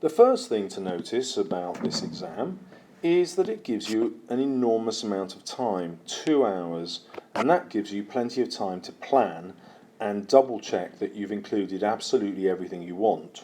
The first thing to notice about this exam is that it gives you an enormous amount of time, 2 hours, and that gives you plenty of time to plan and double check that you've included absolutely everything you want.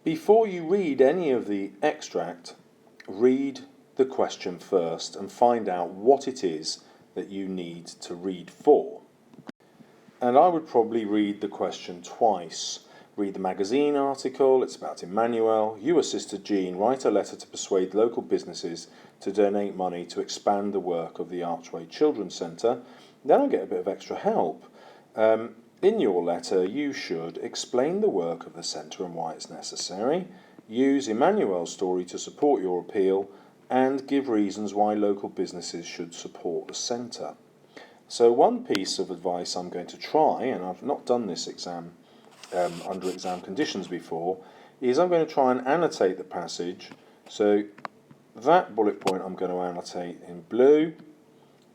Before you read any of the extract, read the question first and find out what it is that you need to read for. And I would probably read the question twice. Read the magazine article, it's about Emmanuel. You assisted Jean write a letter to persuade local businesses to donate money to expand the work of the Archway Children's Centre. Then I get a bit of extra help. In your letter, you should explain the work of the centre and why it's necessary, use Emmanuel's story to support your appeal, and give reasons why local businesses should support the centre. So one piece of advice I'm going to try, and I've not done this exam under exam conditions before, is I'm going to try and annotate the passage. So that bullet point I'm going to annotate in blue,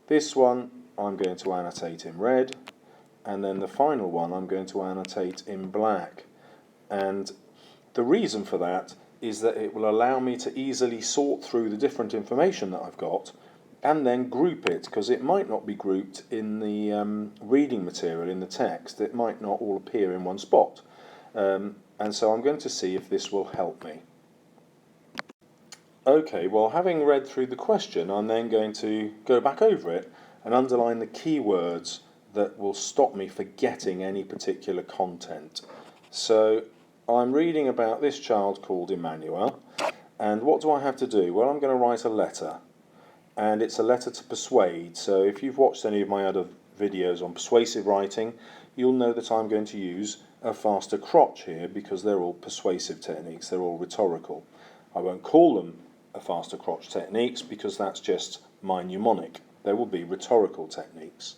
this one I'm going to annotate in red, and then the final one I'm going to annotate in black. And the reason for that is that it will allow me to easily sort through the different information that I've got and then group it, because it might not be grouped in the reading material, in the text. It might not all appear in one spot. And so I'm going to see if this will help me. Okay, well, having read through the question, I'm then going to go back over it and underline the key words that will stop me forgetting any particular content. So I'm reading about this child called Emmanuel, and what do I have to do? Well, I'm going to write a letter, and it's a letter to persuade. So if you've watched any of my other videos on persuasive writing, you'll know that I'm going to use a faster crotch here because they're all persuasive techniques, they're all rhetorical. I won't call them a faster crotch techniques because that's just my mnemonic. They will be rhetorical techniques.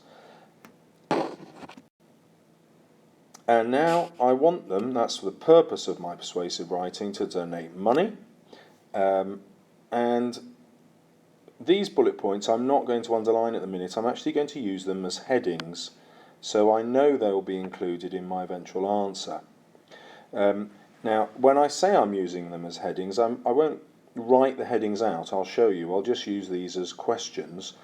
And now I want them, that's for the purpose of my persuasive writing, to donate money. And these bullet points I'm not going to underline at the minute. I'm actually going to use them as headings, so I know they will be included in my eventual answer. Now, when I say I'm using them as headings, I won't write the headings out. I'll show you. I'll just use these as questions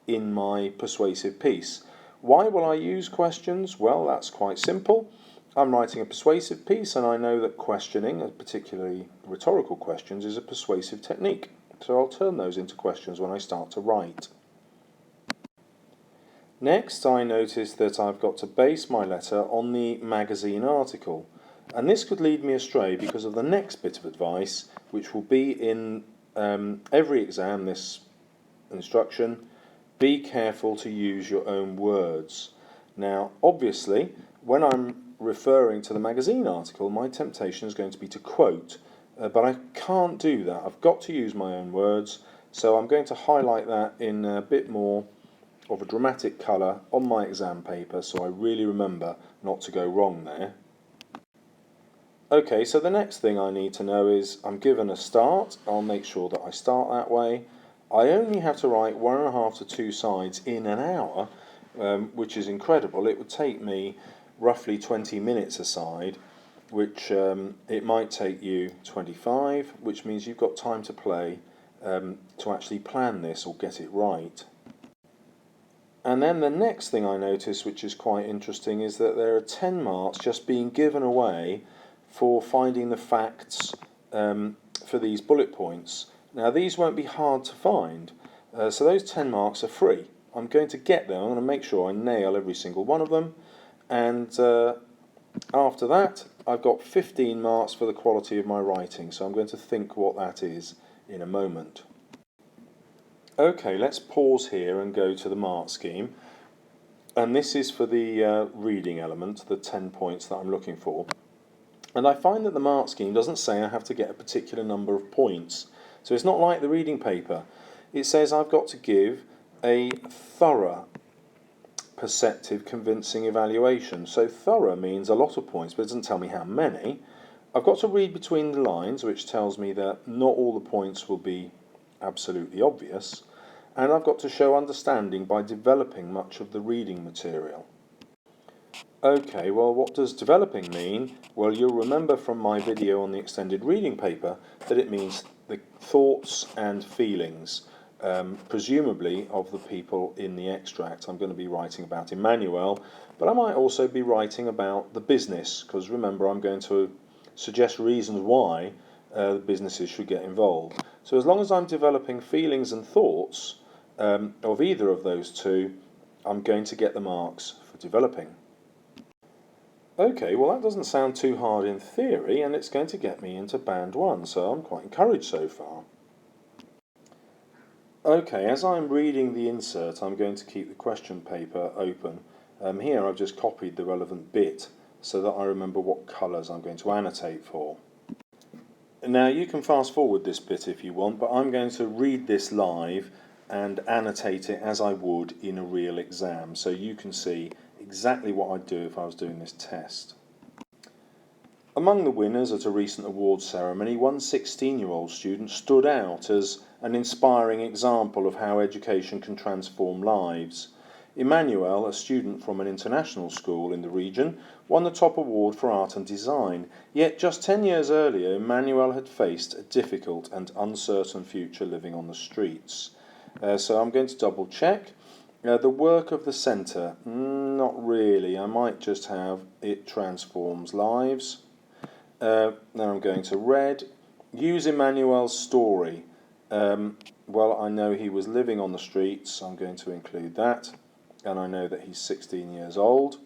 in my persuasive piece. Why will I use questions? Well, that's quite simple. I'm writing a persuasive piece, and I know that questioning, particularly rhetorical questions, is a persuasive technique. So I'll turn those into questions when I start to write. Next, I notice that I've got to base my letter on the magazine article. And this could lead me astray because of the next bit of advice, which will be in every exam, this instruction: be careful to use your own words. Now, obviously, when I'm referring to the magazine article, my temptation is going to be to quote, but I can't do that. I've got to use my own words, so I'm going to highlight that in a bit more of a dramatic colour on my exam paper, so I really remember not to go wrong there. Okay, so the next thing I need to know is I'm given a start. I'll make sure that I start that way. I only have to write 1.5 to 2 sides in an hour, which is incredible. It would take me roughly 20 minutes a side, which it might take you 25, which means you've got time to play to actually plan this or get it right. And then the next thing I notice, which is quite interesting, is that there are 10 marks just being given away for finding the facts for these bullet points. Now, these won't be hard to find, so those 10 marks are free. I'm going to get them. I'm going to make sure I nail every single one of them, and after that I've got 15 marks for the quality of my writing, so I'm going to think what that is in a moment. Okay, let's pause here and go to the mark scheme, and this is for the reading element, the 10 points that I'm looking for. And I find that the mark scheme doesn't say I have to get a particular number of points. So it's not like the reading paper. It says I've got to give a thorough, perceptive, convincing evaluation. So thorough means a lot of points, but it doesn't tell me how many. I've got to read between the lines, which tells me that not all the points will be absolutely obvious. And I've got to show understanding by developing much of the reading material. Okay, well, what does developing mean? Well, you'll remember from my video on the extended reading paper that it means the thoughts and feelings, presumably of the people in the extract. I'm going to be writing about Emmanuel, but I might also be writing about the business, because remember, I'm going to suggest reasons why the businesses should get involved. So as long as I'm developing feelings and thoughts of either of those two, I'm going to get the marks for developing. Okay, well that doesn't sound too hard in theory, and it's going to get me into band 1, so I'm quite encouraged so far. Okay, as I'm reading the insert, I'm going to keep the question paper open. Here I've just copied the relevant bit so that I remember what colours I'm going to annotate for. Now you can fast forward this bit if you want, but I'm going to read this live and annotate it as I would in a real exam, so you can see exactly what I'd do if I was doing this test. Among the winners at a recent awards ceremony, one 16-year-old student stood out as an inspiring example of how education can transform lives. Emmanuel, a student from an international school in the region, won the top award for art and design. Yet just 10 years earlier, Emmanuel had faced a difficult and uncertain future living on the streets. So I'm going to double check. The work of the centre, not really. I might just have it transforms lives. Then I'm going to red. Use Emmanuel's story. Well, I know he was living on the streets, so I'm going to include that. And I know that he's 16 years old.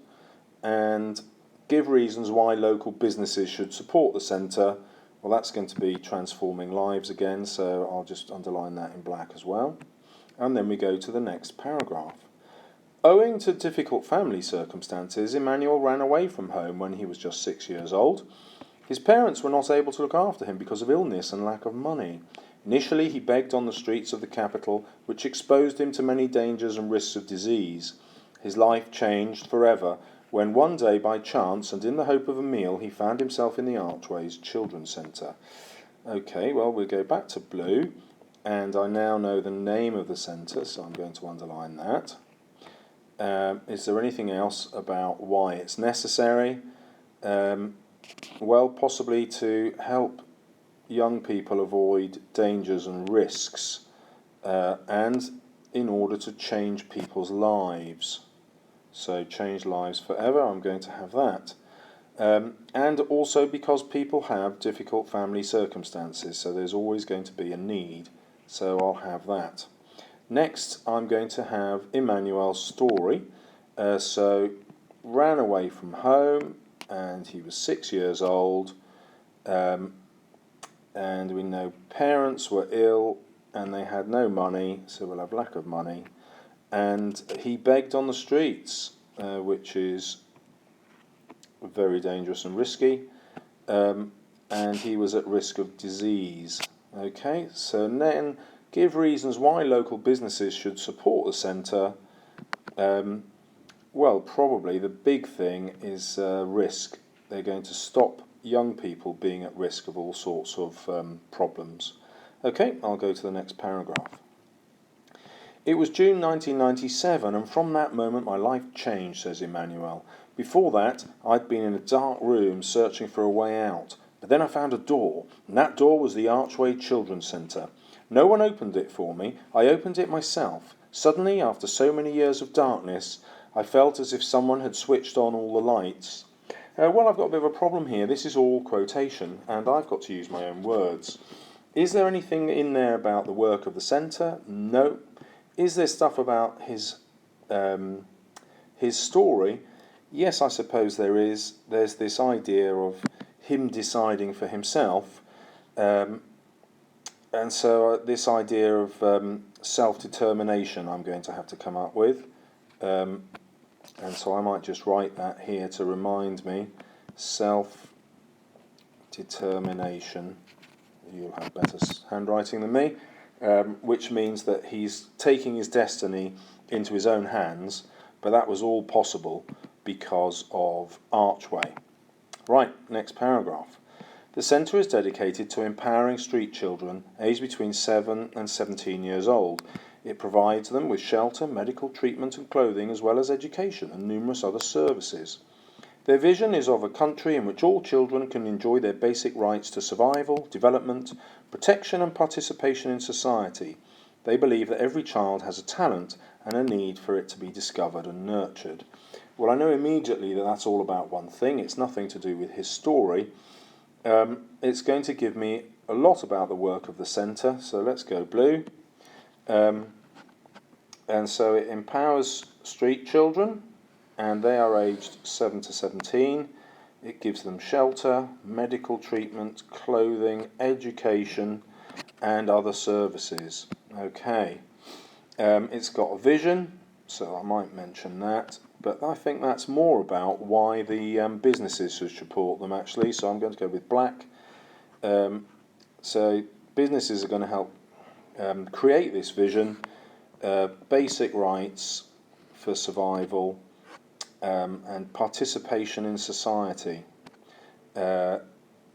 And give reasons why local businesses should support the centre. Well, that's going to be transforming lives again, so I'll just underline that in black as well. And then we go to the next paragraph. Owing to difficult family circumstances, Emmanuel ran away from home when he was just 6 years old. His parents were not able to look after him because of illness and lack of money. Initially, he begged on the streets of the capital, which exposed him to many dangers and risks of disease. His life changed forever when one day, by chance and in the hope of a meal, he found himself in the Archways Children's Centre. Okay, well, we'll go back to blue, and I now know the name of the centre, so I'm going to underline that. Is there anything else about why it's necessary? Well, possibly to help young people avoid dangers and risks, and in order to change people's lives. So change lives forever, I'm going to have that. And also because people have difficult family circumstances, so there's always going to be a need, so I'll have that. Next, I'm going to have Emmanuel's story. So ran away from home, and he was 6 years old, and we know parents were ill and they had no money, so we'll have lack of money, and he begged on the streets, which is very dangerous and risky, and he was at risk of disease. Okay, so then give reasons why local businesses should support the centre. Well, probably the big thing is risk. They're going to stop young people being at risk of all sorts of problems. Okay, I'll go to the next paragraph. It was June 1997, and from that moment my life changed, says Emmanuel. Before that, I'd been in a dark room searching for a way out. But then I found a door, and that door was the Archway Children's Centre. No one opened it for me. I opened it myself. Suddenly, after so many years of darkness, I felt as if someone had switched on all the lights. Well, I've got a bit of a problem here. This is all quotation, and I've got to use my own words. Is there anything in there about the work of the centre? No. Is there stuff about his story? Yes, I suppose there is. There's this idea of him deciding for himself, and so this idea of self-determination I'm going to have to come up with. And so I might just write that here to remind me. Self-determination. You'll have better handwriting than me. Which means that he's taking his destiny into his own hands, but that was all possible because of Archway. Right, next paragraph. The centre is dedicated to empowering street children aged between 7 and 17 years old. It provides them with shelter, medical treatment and clothing, as well as education and numerous other services. Their vision is of a country in which all children can enjoy their basic rights to survival, development, protection and participation in society. They believe that every child has a talent and a need for it to be discovered and nurtured. Well, I know immediately that that's all about one thing. It's nothing to do with his story. It's going to give me a lot about the work of the centre, so let's go blue. And so it empowers street children, and they are aged 7 to 17. It gives them shelter, medical treatment, clothing, education, and other services. Okay. It's got a vision, so I might mention that, but I think that's more about why the businesses should support them actually, so I'm going to go with black. So businesses are going to help create this vision, basic rights for survival, and participation in society. Going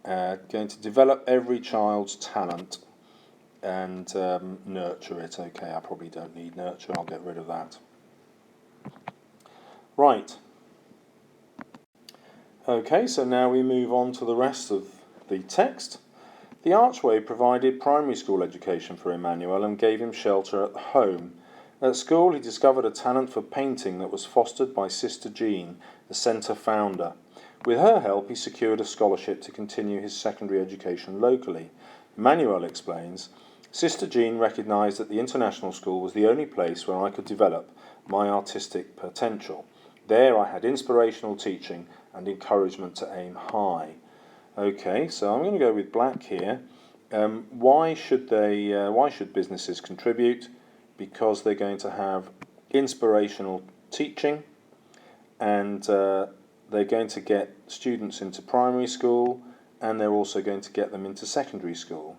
to develop every child's talent and nurture it. Okay, I probably don't need nurture, I'll get rid of that. Right. Okay, so now we move on to the rest of the text. The Archway provided primary school education for Emmanuel and gave him shelter at home. At school, he discovered a talent for painting that was fostered by Sister Jean, the centre founder. With her help, he secured a scholarship to continue his secondary education locally. Emmanuel explains, Sister Jean recognised that the international school was the only place where I could develop my artistic potential. There I had inspirational teaching and encouragement to aim high. Okay, so I'm going to go with black here. Why should businesses contribute? Because they're going to have inspirational teaching, and they're going to get students into primary school, and they're also going to get them into secondary school.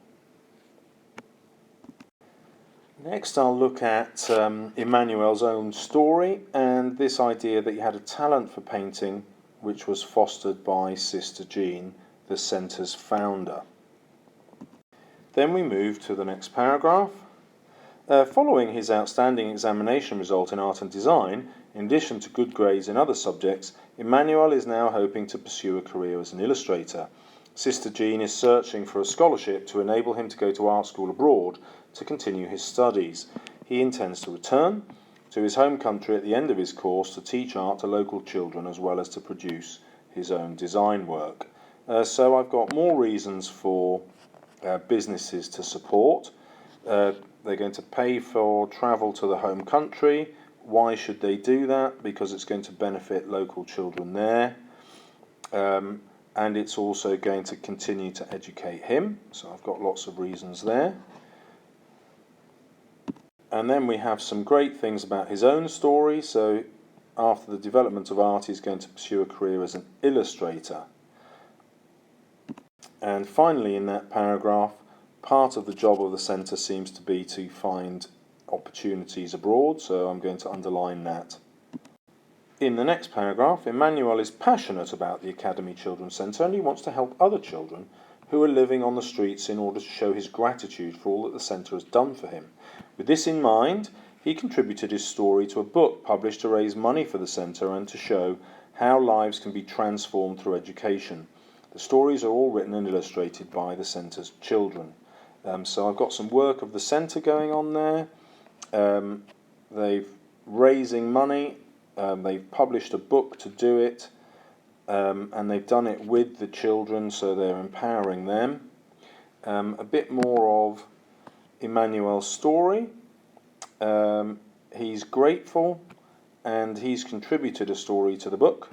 Next, I'll look at Emmanuel's own story and this idea that he had a talent for painting, which was fostered by Sister Jean, the centre's founder. Then we move to the next paragraph. Following his outstanding examination result in art and design, in addition to good grades in other subjects, Emmanuel is now hoping to pursue a career as an illustrator. Sister Jean is searching for a scholarship to enable him to go to art school abroad to continue his studies. He intends to return to his home country at the end of his course to teach art to local children as well as to produce his own design work. So I've got more reasons for businesses to support. They're going to pay for travel to the home country. Why should they do that? Because it's going to benefit local children there. And it's also going to continue to educate him. So I've got lots of reasons there. And then we have some great things about his own story. So after the development of art, he's going to pursue a career as an illustrator. And finally, in that paragraph, part of the job of the centre seems to be to find opportunities abroad, so I'm going to underline that. In the next paragraph, Emmanuel is passionate about the Academy Children's Centre and he wants to help other children who are living on the streets in order to show his gratitude for all that the centre has done for him. With this in mind, he contributed his story to a book published to raise money for the centre and to show how lives can be transformed through education. The stories are all written and illustrated by the centre's children. So I've got some work of the centre going on there. They've raising money. They've published a book to do it. And they've done it with the children, so they're empowering them. A bit more of Emmanuel's story. He's grateful and he's contributed a story to the book.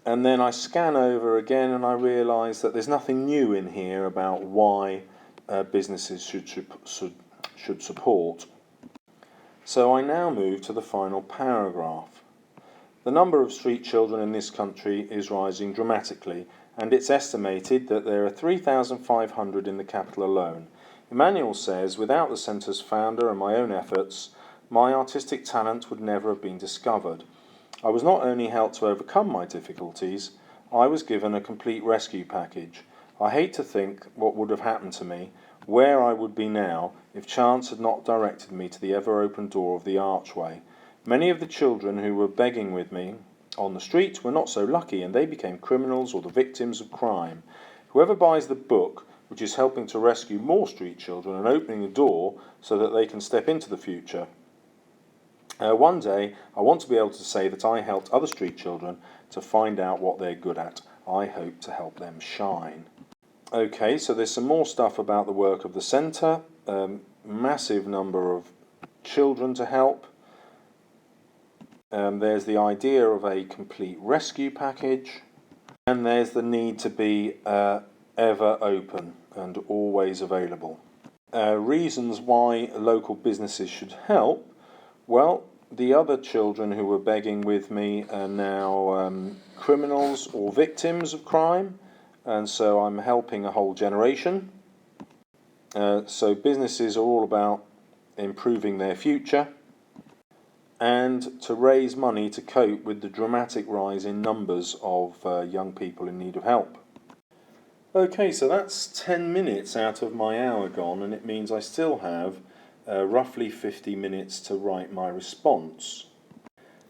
And then I scan over again and I realise that there's nothing new in here about why businesses should support. So I now move to the final paragraph. The number of street children in this country is rising dramatically, and it's estimated that there are 3,500 in the capital alone. Emmanuel says, without the centre's founder and my own efforts, my artistic talent would never have been discovered. I was not only helped to overcome my difficulties, I was given a complete rescue package. I hate to think what would have happened to me, where I would be now, if chance had not directed me to the ever-open door of the Archway. Many of the children who were begging with me on the street were not so lucky and they became criminals or the victims of crime. Whoever buys the book, which is helping to rescue more street children and opening a door so that they can step into the future. One day, I want to be able to say that I helped other street children to find out what they're good at. I hope to help them shine. Okay, so there's some more stuff about the work of the centre. Massive number of children to help. There's the idea of a complete rescue package. And there's the need to be ever open and always available. Reasons why local businesses should help. Well, the other children who were begging with me are now criminals or victims of crime, and so I'm helping a whole generation. So businesses are all about improving their future and to raise money to cope with the dramatic rise in numbers of young people in need of help. Okay, so that's 10 minutes out of my hour gone, and it means I still have roughly 50 minutes to write my response.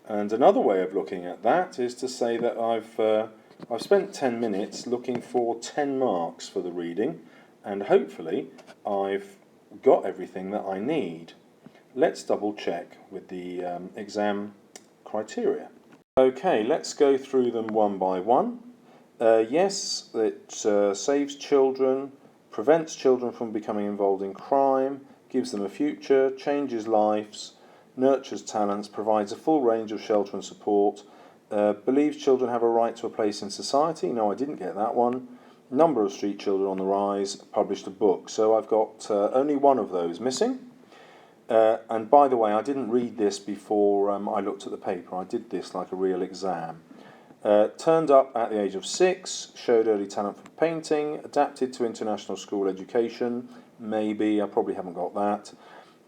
And another way of looking at that is to say that I've spent 10 minutes looking for 10 marks for the reading, and hopefully I've got everything that I need. Let's double check with the exam criteria. Okay, let's go through them one by one. Yes, it saves children, prevents children from becoming involved in crime, gives them a future, changes lives, nurtures talents, provides a full range of shelter and support, believes children have a right to a place in society. No, I didn't get that one. Number of street children on the rise, published a book. So I've got only one of those missing. And by the way, I didn't read this before I looked at the paper. I did this like a real exam. Turned up at the age of 6, showed early talent for painting, adapted to international school education, maybe, I probably haven't got that.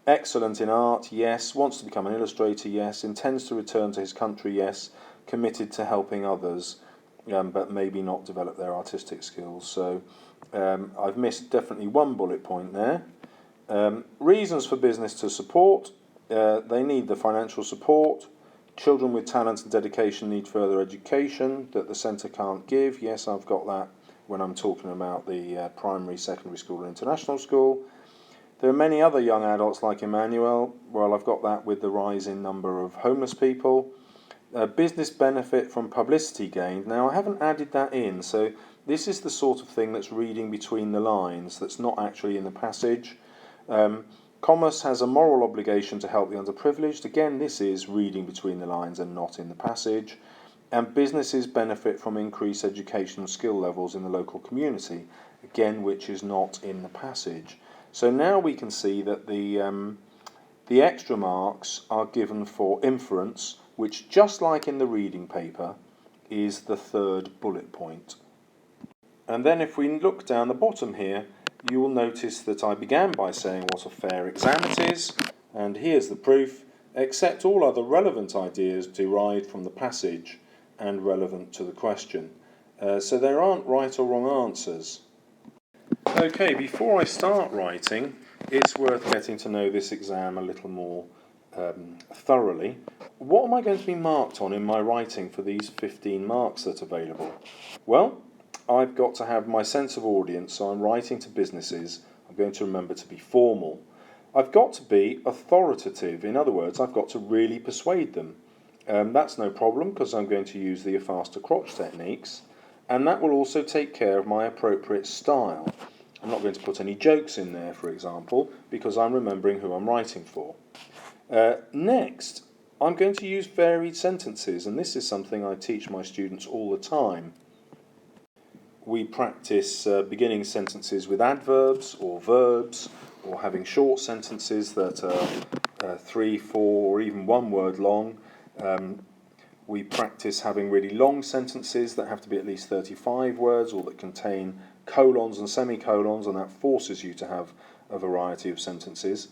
Excellent in art, yes. Wants to become an illustrator, yes. Intends to return to his country, yes. Committed to helping others, but maybe not develop their artistic skills. So I've missed definitely one bullet point there. Reasons for business to support. They need the financial support. Children with talent and dedication need further education that the centre can't give. Yes, I've got that when I'm talking about the primary, secondary school and international school. There are many other young adults like Emmanuel. Well, I've got that with the rise in number of homeless people. Business benefit from publicity gained. Now, I haven't added that in, so this is the sort of thing that's reading between the lines, that's not actually in the passage. Commerce has a moral obligation to help the underprivileged. Again, this is reading between the lines and not in the passage. And businesses benefit from increased educational skill levels in the local community. Again, which is not in the passage. So now we can see that the extra marks are given for inference, which, just like in the reading paper, is the third bullet point. And then if we look down the bottom here, you will notice that I began by saying what a fair exam it is, and here's the proof. Accept all other relevant ideas derived from the passage and relevant to the question. So there aren't right or wrong answers. Okay, before I start writing, it's worth getting to know this exam a little more thoroughly. What am I going to be marked on in my writing for these 15 marks that are available? Well, I've got to have my sense of audience, so I'm writing to businesses. I'm going to remember to be formal. I've got to be authoritative. In other words, I've got to really persuade them. That's no problem because I'm going to use the faster crotch techniques, and that will also take care of my appropriate style. I'm not going to put any jokes in there, for example, because I'm remembering who I'm writing for. Next, I'm going to use varied sentences, and this is something I teach my students all the time. We practice beginning sentences with adverbs or verbs, or having short sentences that are 3, 4, or even one word long. We practice having really long sentences that have to be at least 35 words or that contain colons and semicolons, and that forces you to have a variety of sentences.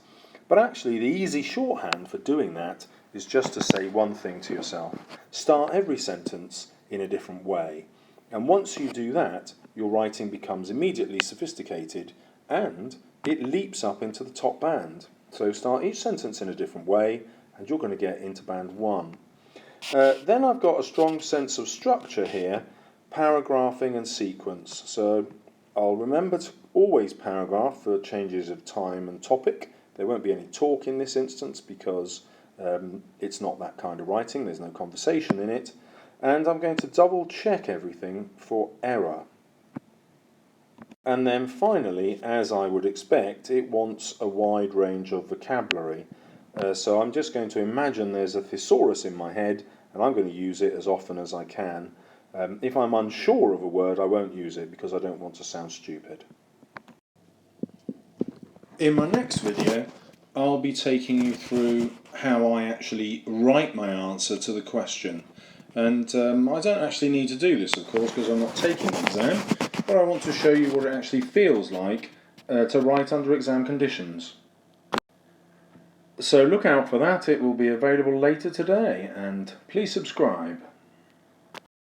But actually, the easy shorthand for doing that is just to say one thing to yourself. Start every sentence in a different way. And once you do that, your writing becomes immediately sophisticated and it leaps up into the top band. So start each sentence in a different way and you're going to get into band 1. Then I've got a strong sense of structure here, paragraphing and sequence. So I'll remember to always paragraph for changes of time and topic. There won't be any talk in this instance because it's not that kind of writing, there's no conversation in it. And I'm going to double check everything for error. And then finally, as I would expect, it wants a wide range of vocabulary. So I'm just going to imagine there's a thesaurus in my head, and I'm going to use it as often as I can. If I'm unsure of a word, I won't use it because I don't want to sound stupid. In my next video, I'll be taking you through how I actually write my answer to the question. And I don't actually need to do this, of course, because I'm not taking the exam, but I want to show you what it actually feels like to write under exam conditions. So look out for that, it will be available later today, and please subscribe.